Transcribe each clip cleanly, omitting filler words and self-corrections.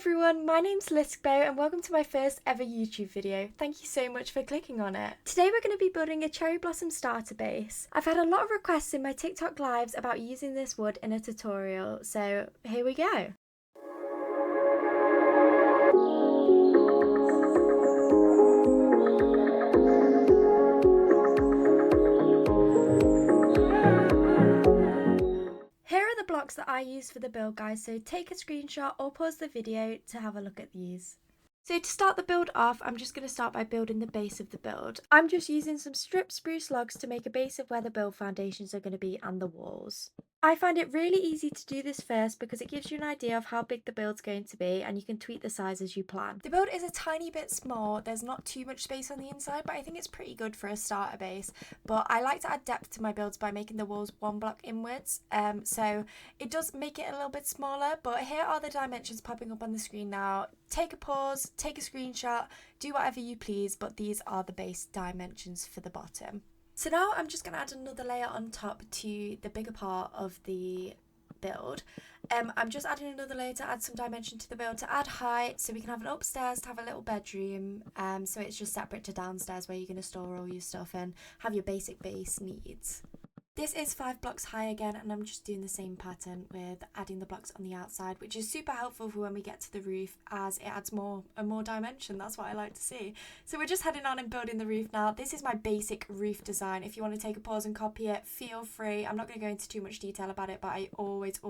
everyone, my name's Lisbo and welcome to my first ever YouTube video. Thank you so much for clicking on it. Today we're going to be building a cherry blossom starter base. I've had a lot of requests in my TikTok lives about using this wood in a tutorial, so here we go. Here are the blocks that I use for the build, guys, so take a screenshot or pause the video to have a look at these. So to start the build off, I'm just going to start by building the base of the build. I'm just using some stripped spruce logs to make a base of where the build foundations are going to be and the walls. I find it really easy to do this first because it gives you an idea of how big the build's going to be and you can tweak the size as you plan. The build is a tiny bit small, there's not too much space on the inside, but I think it's pretty good for a starter base. But I like to add depth to my builds by making the walls one block inwards, so it does make it a little bit smaller, but here are the dimensions popping up on the screen now. Take a pause, take a screenshot, do whatever you please, but these are the base dimensions for the bottom. So now I'm just going to add another layer on top to the bigger part of the build. I'm just adding another layer to add some dimension to the build, to add height, so we can have an upstairs to have a little bedroom, so it's just separate to downstairs where you're going to store all your stuff and have your basic base needs. This is 5 blocks high again, and I'm just doing the same pattern with adding the blocks on the outside, which is super helpful for when we get to the roof as it adds more dimension. That's what I like to see. So we're just heading on and building the roof now. This is my basic roof design. If you want to take a pause and copy it, feel free. I'm not going to go into too much detail about it, but I always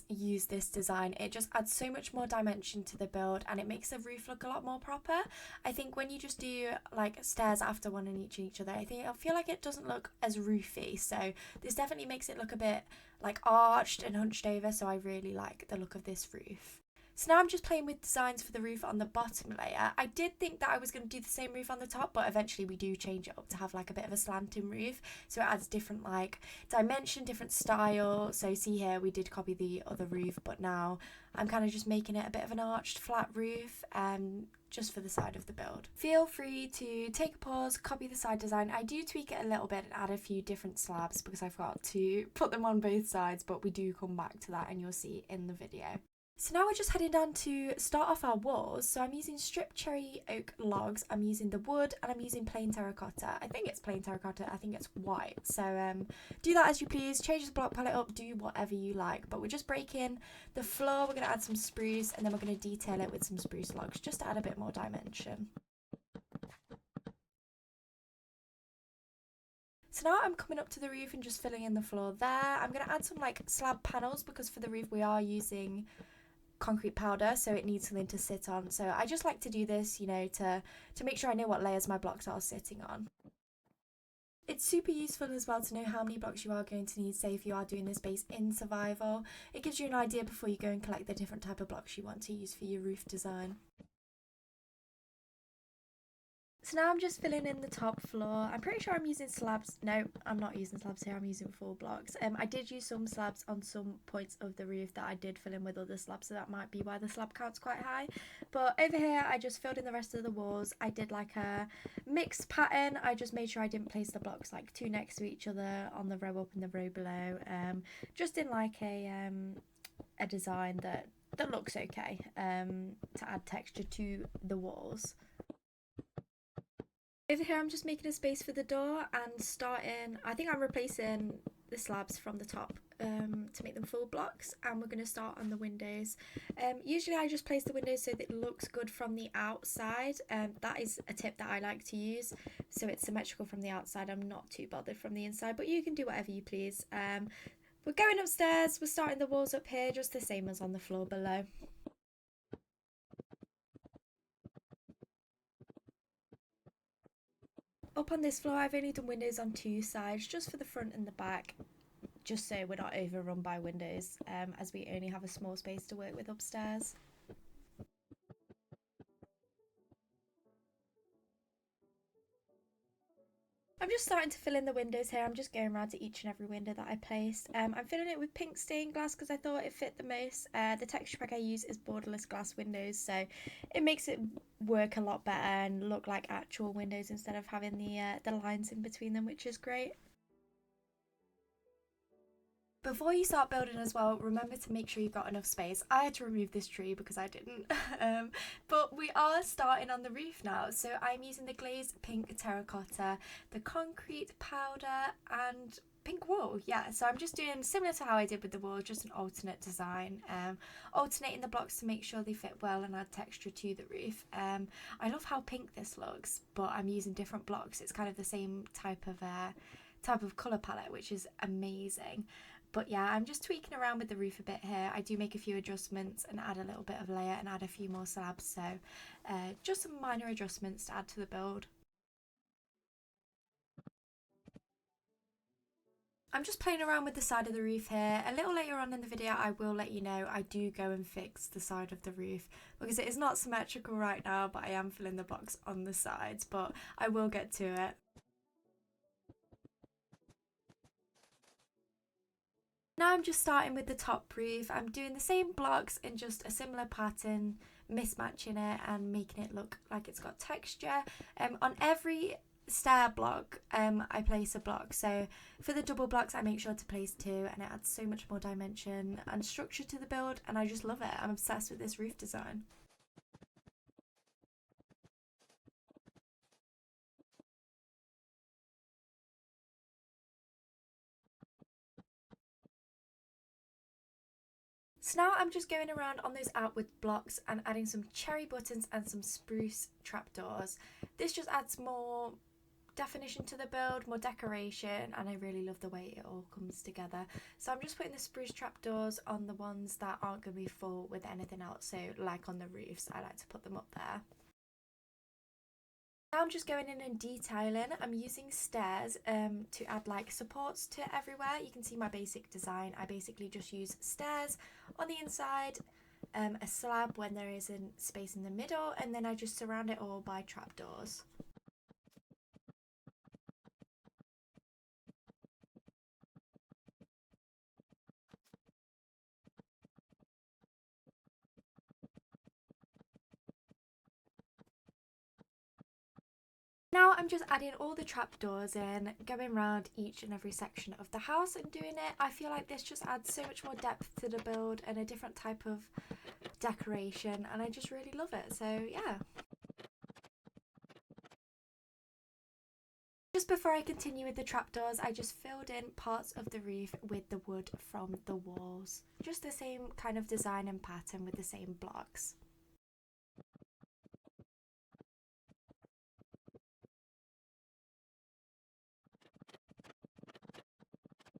use this design. It just adds so much more dimension to the build and it makes the roof look a lot more proper. I think when you just do like stairs after one in each other, I feel like it doesn't look as roofy, so this definitely makes it look a bit like arched and hunched over, so I really like the look of this roof. So now I'm just playing with designs for the roof on the bottom layer. I did think that I was going to do the same roof on the top, but eventually we do change it up to have like a bit of a slanting roof, so it adds different like dimension, different style. So see here, we did copy the other roof, but now I'm kind of just making it a bit of an arched flat roof, just for the side of the build. Feel free to take a pause, copy the side design. I do tweak it a little bit and add a few different slabs because I forgot to put them on both sides, but we do come back to that and you'll see in the video. So now we're just heading down to start off our walls. So I'm using stripped cherry oak logs, I'm using the wood, and I'm using plain terracotta. I think it's plain terracotta, I think it's white. So do that as you please, change the block palette up, do whatever you like. But we're just breaking the floor, we're going to add some spruce, and then we're going to detail it with some spruce logs just to add a bit more dimension. So now I'm coming up to the roof and just filling in the floor there. I'm going to add some like slab panels because for the roof we are using concrete powder, so it needs something to sit on. So I just like to do this, you know, to make sure I know what layers my blocks are sitting on. It's super useful as well to know how many blocks you are going to need, say if you are doing this base in survival. It gives you an idea before you go and collect the different type of blocks you want to use for your roof design. So now I'm just filling in the top floor. I'm pretty sure I'm using slabs. No, I'm not using slabs here. I'm using full blocks. I did use some slabs on some points of the roof that I did fill in with other slabs, so that might be why the slab count's quite high. But over here, I just filled in the rest of the walls. I did like a mixed pattern. I just made sure I didn't place the blocks like too next to each other on the row up and the row below. Just in like a design that looks okay, to add texture to the walls. Over here I'm just making a space for the door and starting, I think I'm replacing the slabs from the top to make them full blocks, and we're going to start on the windows. Usually I just place the windows so that it looks good from the outside. That is a tip that I like to use, so it's symmetrical from the outside. I'm not too bothered from the inside, but you can do whatever you please. We're going upstairs, we're starting the walls up here just the same as on the floor below. Up on this floor I've only done windows on 2 sides, just for the front and the back, just so we're not overrun by windows, as we only have a small space to work with upstairs. I'm just starting to fill in the windows here. I'm just going around to each and every window that I placed. I'm filling it with pink stained glass because I thought it fit the most. The texture pack I use is borderless glass windows, so it makes it work a lot better and look like actual windows instead of having the lines in between them, which is great. Before you start building as well, remember to make sure you've got enough space. I had to remove this tree because I didn't. But we are starting on the roof now. So I'm using the glazed pink terracotta, the concrete powder and pink wool. Yeah, so I'm just doing similar to how I did with the wool, just an alternate design. Alternating the blocks to make sure they fit well and add texture to the roof. I love how pink this looks, but I'm using different blocks. It's kind of the same type of colour palette, which is amazing. But yeah, I'm just tweaking around with the roof a bit here. I do make a few adjustments and add a little bit of layer and add a few more slabs. So just some minor adjustments to add to the build. I'm just playing around with the side of the roof here. A little later on in the video, I will let you know I do go and fix the side of the roof because it is not symmetrical right now, but I am filling the blocks on the sides, but I will get to it. Now I'm just starting with the top roof. I'm doing the same blocks in just a similar pattern, mismatching it and making it look like it's got texture. On every stair block, I place a block. So for the double blocks, I make sure to place two, and it adds so much more dimension and structure to the build, and I just love it. I'm obsessed with this roof design. So now I'm just going around on those outward blocks and adding some cherry buttons and some spruce trapdoors. This just adds more definition to the build, more decoration, and I really love the way it all comes together. So I'm just putting the spruce trapdoors on the ones that aren't going to be full with anything else, so like on the roofs, I like to put them up there. Now I'm just going in and detailing. I'm using stairs to add like supports to everywhere. You can see my basic design. I basically just use stairs on the inside, a slab when there isn't space in the middle, and then I just surround it all by trapdoors. Now I'm just adding all the trapdoors in, going around each and every section of the house and doing it. I feel like this just adds so much more depth to the build and a different type of decoration, and I just really love it. So yeah. Just before I continue with the trapdoors, I just filled in parts of the roof with the wood from the walls. Just the same kind of design and pattern with the same blocks.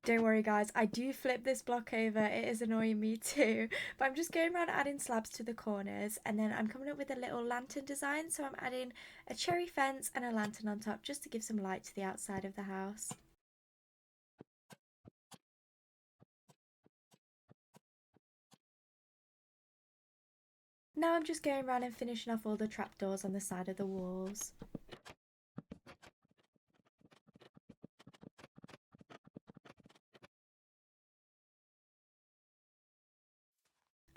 Don't worry guys, I do flip this block over, it is annoying me too, but I'm just going around adding slabs to the corners, and then I'm coming up with a little lantern design, so I'm adding a cherry fence and a lantern on top just to give some light to the outside of the house. Now I'm just going around and finishing off all the trapdoors on the side of the walls.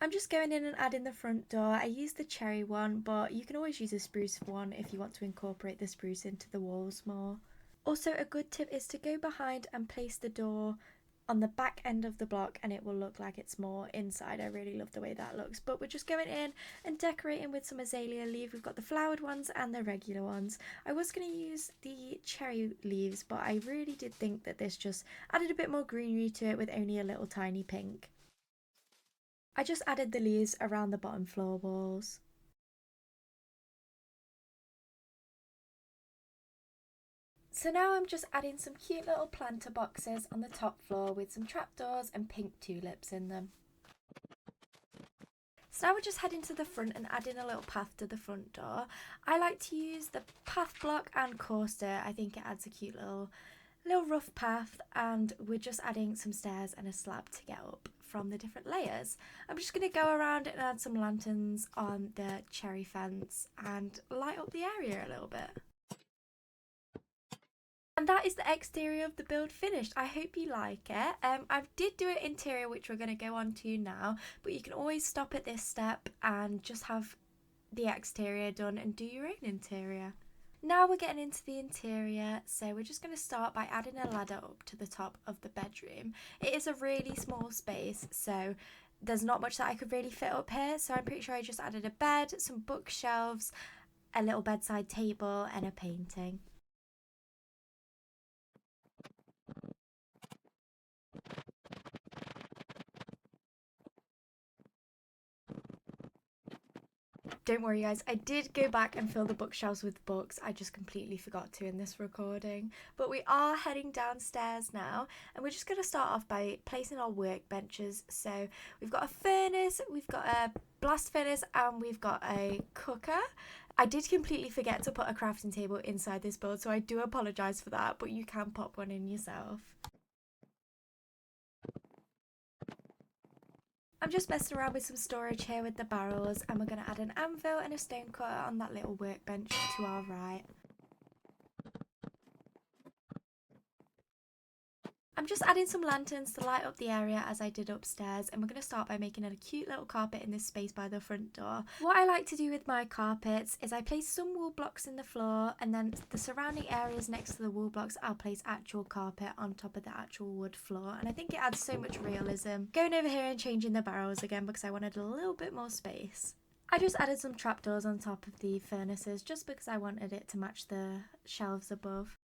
I'm just going in and adding the front door. I used the cherry one, but you can always use a spruce one if you want to incorporate the spruce into the walls more. Also, a good tip is to go behind and place the door on the back end of the block, and it will look like it's more inside. I really love the way that looks. But we're just going in and decorating with some azalea leaf. We've got the flowered ones and the regular ones. I was going to use the cherry leaves, but I really did think that this just added a bit more greenery to it with only a little tiny pink. I just added the leaves around the bottom floorboards. So now I'm just adding some cute little planter boxes on the top floor with some trapdoors and pink tulips in them. So now we're just heading to the front and adding a little path to the front door. I like to use the path block and coaster. I think it adds a cute little rough path, and we're just adding some stairs and a slab to get up from the different layers. I'm just going to go around and add some lanterns on the cherry fence and light up the area a little bit. And that is the exterior of the build finished. I hope you like it. I did do an interior, which we're going to go on to now, but you can always stop at this step and just have the exterior done and do your own interior. Now we're getting into the interior, so we're just going to start by adding a ladder up to the top of the bedroom. It is a really small space, so there's not much that I could really fit up here, so I'm pretty sure I just added a bed, some bookshelves, a little bedside table and a painting. Don't worry guys, I did go back and fill the bookshelves with books. I just completely forgot to in this recording. But we are heading downstairs now, and we're just going to start off by placing our workbenches. So we've got a furnace, we've got a blast furnace, and we've got a cooker. I did completely forget to put a crafting table inside this build, so I do apologise for that, but you can pop one in yourself. I'm just messing around with some storage here with the barrels, and we're going to add an anvil and a stone cutter on that little workbench to our right. I'm just adding some lanterns to light up the area as I did upstairs, and we're going to start by making a cute little carpet in this space by the front door. What I like to do with my carpets is I place some wool blocks in the floor, and then the surrounding areas next to the wool blocks I'll place actual carpet on top of the actual wood floor, and I think it adds so much realism. Going over here and changing the barrels again because I wanted a little bit more space. I just added some trapdoors on top of the furnaces just because I wanted it to match the shelves above.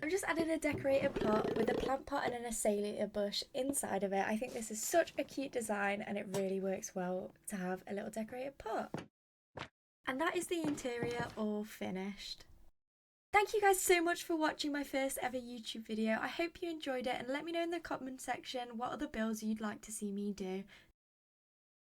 I'm just adding a decorated pot with a plant pot and an azalea bush inside of it. I think this is such a cute design and it really works well to have a little decorated pot. And that is the interior all finished. Thank you guys so much for watching my first ever YouTube video. I hope you enjoyed it, and let me know in the comment section what other builds you'd like to see me do.